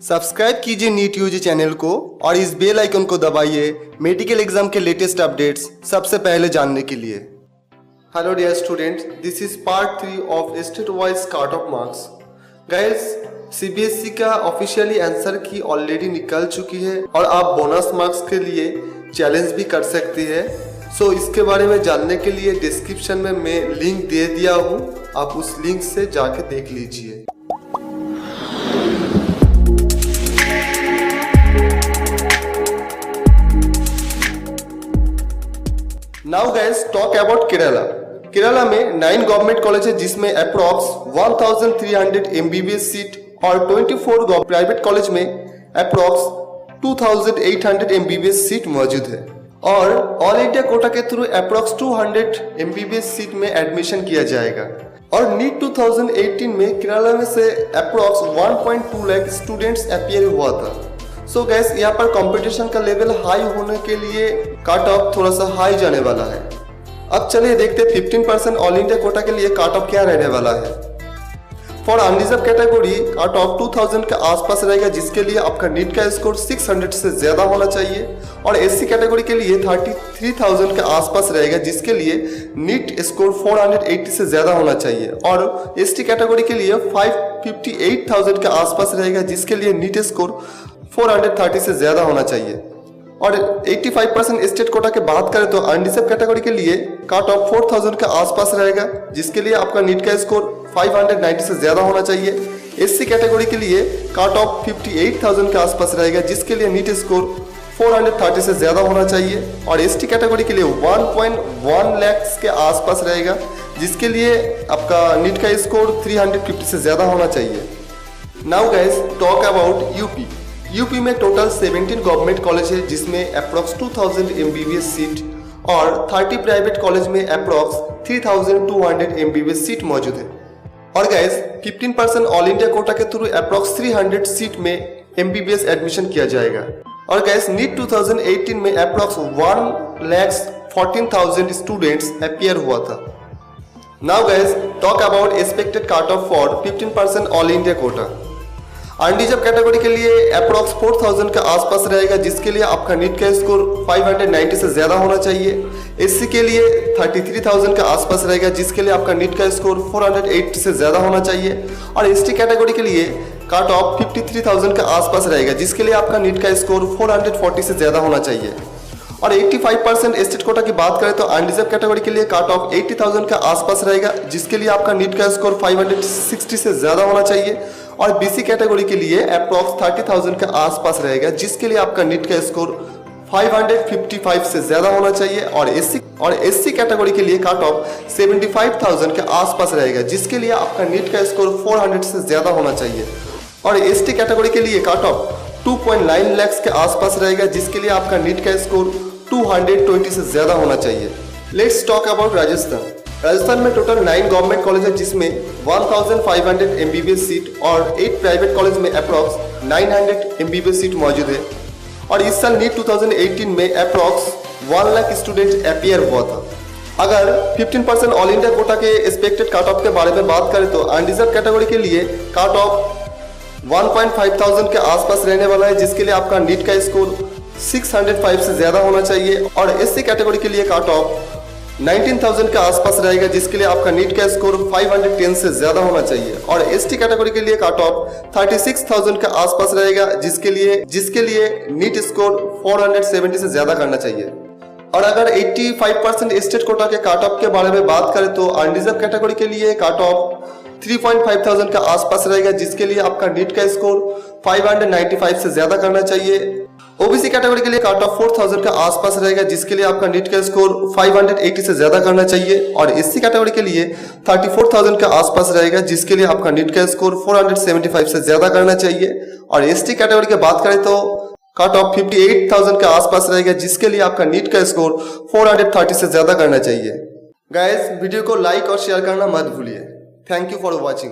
Subscribe कीजिए NEET UG channel को और इस बेल आइकन को दबाइए मेडिकल एग्जाम के लेटेस्ट अपडेट्स सबसे पहले जानने के लिए। Hello dear students, this is part 3 of state wise cut off marks. Guys, CBSE का ऑफिशियली आंसर की ऑलरेडी निकल चुकी है और आप बोनस मार्क्स के लिए चैलेंज भी कर सकते हैं। सो इसके बारे में जानने के लिए डिस्क्रिप्शन में मैं लिंक दे दिया हूँ, आप उस लिंक से जाके देख लीजिए। Now guys, talk about Kerala. Kerala में 9 गवर्नमेंट कॉलेज है जिसमें अप्रॉक्स 1300 MBBS सीट और 24 प्राइवेट कॉलेज में अप्रॉक्स 2800 MBBS सीट मौजूद है और ऑल इंडिया कोटा के थ्रू अप्रॉक्स 200 MBBS सीट में एडमिशन किया जाएगा। और नीट 2018 में केरला में से अप्रॉक्स 1.2 लाख स्टूडेंट्स अपीयर हुआ था। सो गैस, यहाँ पर कंपटीशन का लेवल हाई होने के लिए कट ऑफ थोड़ा सा हाई जाने वाला है। अब चलिए देखते हैं 15% ऑल इंडिया कोटा के लिए कट ऑफ क्या रहने वाला है। For unreserved category cut off 2000 के आसपास रहेगा, जिसके लिए आपका नीट का स्कोर 600 से ज्यादा होना चाहिए। और एससी कैटेगरी के लिए 33,000 के आसपास रहेगा, जिसके लिए नीट स्कोर 480 से ज्यादा होना चाहिए। और एसटी कैटेगरी के लिए 558,000 के आसपास रहेगा, जिसके लिए नीट स्कोर 430 से ज्यादा होना चाहिए। और 85% स्टेट कोटा के बात करें तो अनरिजर्व कैटेगरी के लिए कट ऑफ 4000 के आसपास रहेगा, जिसके लिए आपका नीट का स्कोर 590 से ज्यादा होना चाहिए। एससी कैटेगरी के लिए कट ऑफ 58,000 के आसपास रहेगा, जिसके लिए नीट स्कोर 430 से ज्यादा होना चाहिए। और एसटी कैटेगरी के लिए 1.1 लाख के आसपास रहेगा, जिसके लिए आपका नीट का स्कोर 350 से ज्यादा होना चाहिए। Now guys, talk about UP. UP में टोटल 17 गवर्नमेंट कॉलेज है, जिसमें अप्रॉक्स 2000 MBBS सीट और 30 प्राइवेट कॉलेज में अप्रॉक्स 3200 MBBS सीट मौजूद है। और गाइस, 15% ऑल इंडिया कोटा के थ्रू अप्रॉक्स 300 सीट में MBBS एडमिशन किया जाएगा। और गाइस, नीट 2018 में अप्रॉक्स 1,14,000 स्टूडेंट्स अपीयर हुआ था। Now guys, talk about expected cut off for 15% all India quota. Unreserved category के लिए अप्रॉक्स 4000 के आसपास रहेगा, जिसके लिए आपका नीट का स्कोर 590 से ज्यादा होना चाहिए। एससी के लिए 33,000 के आसपास रहेगा, जिसके लिए आपका नीट का स्कोर 480 से ज्यादा होना चाहिए। और एसटी कैटेगरी के लिए कट ऑफ 53,000 के आसपास रहेगा, जिसके लिए आपका नीट का स्कोर 440 से ज्यादा होना चाहिए। और 85% स्टेट कोटा की बात करें तो अनरिजर्व कैटेगरी के लिए कट ऑफ 80,000 के आसपास रहेगा, जिसके लिए आपका नीट का स्कोर 560 से ज्यादा होना चाहिए। और बीसी कैटेगरी के लिए अप्रॉक्स 30,000 के आसपास रहेगा, जिसके लिए आपका नीट का स्कोर 555 से ज्यादा होना चाहिए। और एससी कैटेगरी के लिए कट ऑफ 75,000 के आसपास रहेगा, जिसके लिए आपका नीट का स्कोर 400 से ज्यादा होना चाहिए। और एसटी कैटेगरी के लिए कट ऑफ 2.9 लाख के आसपास रहेगा, जिसके लिए आपका नीट का स्कोर 220 से ज्यादा होना चाहिए। Let's talk about Rajasthan. Rajasthan में टोटल 9 गवर्नमेंट कॉलेज है, जिसमें 1500 MBBS सीट और 8 प्राइवेट कॉलेज में अप्रॉक्स 900 MBBS सीट मौजूद है। और इस साल नीट 2018 में अप्रॉक्स 1 लाख स्टूडेंट अपीयर हुआ था। अगर 15% ऑल इंडिया कोटा के एक्सपेक्टेड कट ऑफ के बारे में बात करें तो अनरिजर्व कैटेगरी के लिए कट ऑफ 1,500 के आसपास रहने वाला है, जिसके लिए आपका नीट का स्कोर 605 से ज्यादा होना चाहिए। और एससी कैटेगरी के लिए कट ऑफ 19,000 के आसपास रहेगा, जिसके लिए आपका नीट का स्कोर 510 से ज्यादा होना चाहिए। और एसटी कैटेगरी के लिए कट ऑफ 36,000 के आसपास रहेगा, जिसके लिए नीट स्कोर 470 से ज्यादा करना चाहिए। और अगर 85% स्टेट कोटा के कट ऑफ के बारे में बात करें तो अनरिजर्व कैटेगरी के लिए कट ऑफ 3,500 के आसपास रहेगा, जिसके लिए आपका नीट का स्कोर 595 से ज्यादा करना चाहिए। ओबीसी कैटेगरी के लिए कट ऑफ 4,000 के आसपास रहेगा, जिसके लिए आपका नीट का स्कोर 580 से ज्यादा करना चाहिए। और एससी कैटेगरी के लिए 34,000 के आसपास रहेगा, जिसके लिए आपका नीट का स्कोर 475 से ज्यादा करना चाहिए। और एसटी कैटेगरी की बात करें तो कट ऑफ 58,000 के आसपास रहेगा, जिसके लिए आपका नीट का स्कोर 430 से ज्यादा करना चाहिए। गाइस, वीडियो को लाइक और शेयर करना मत भूलिए। Thank you for watching.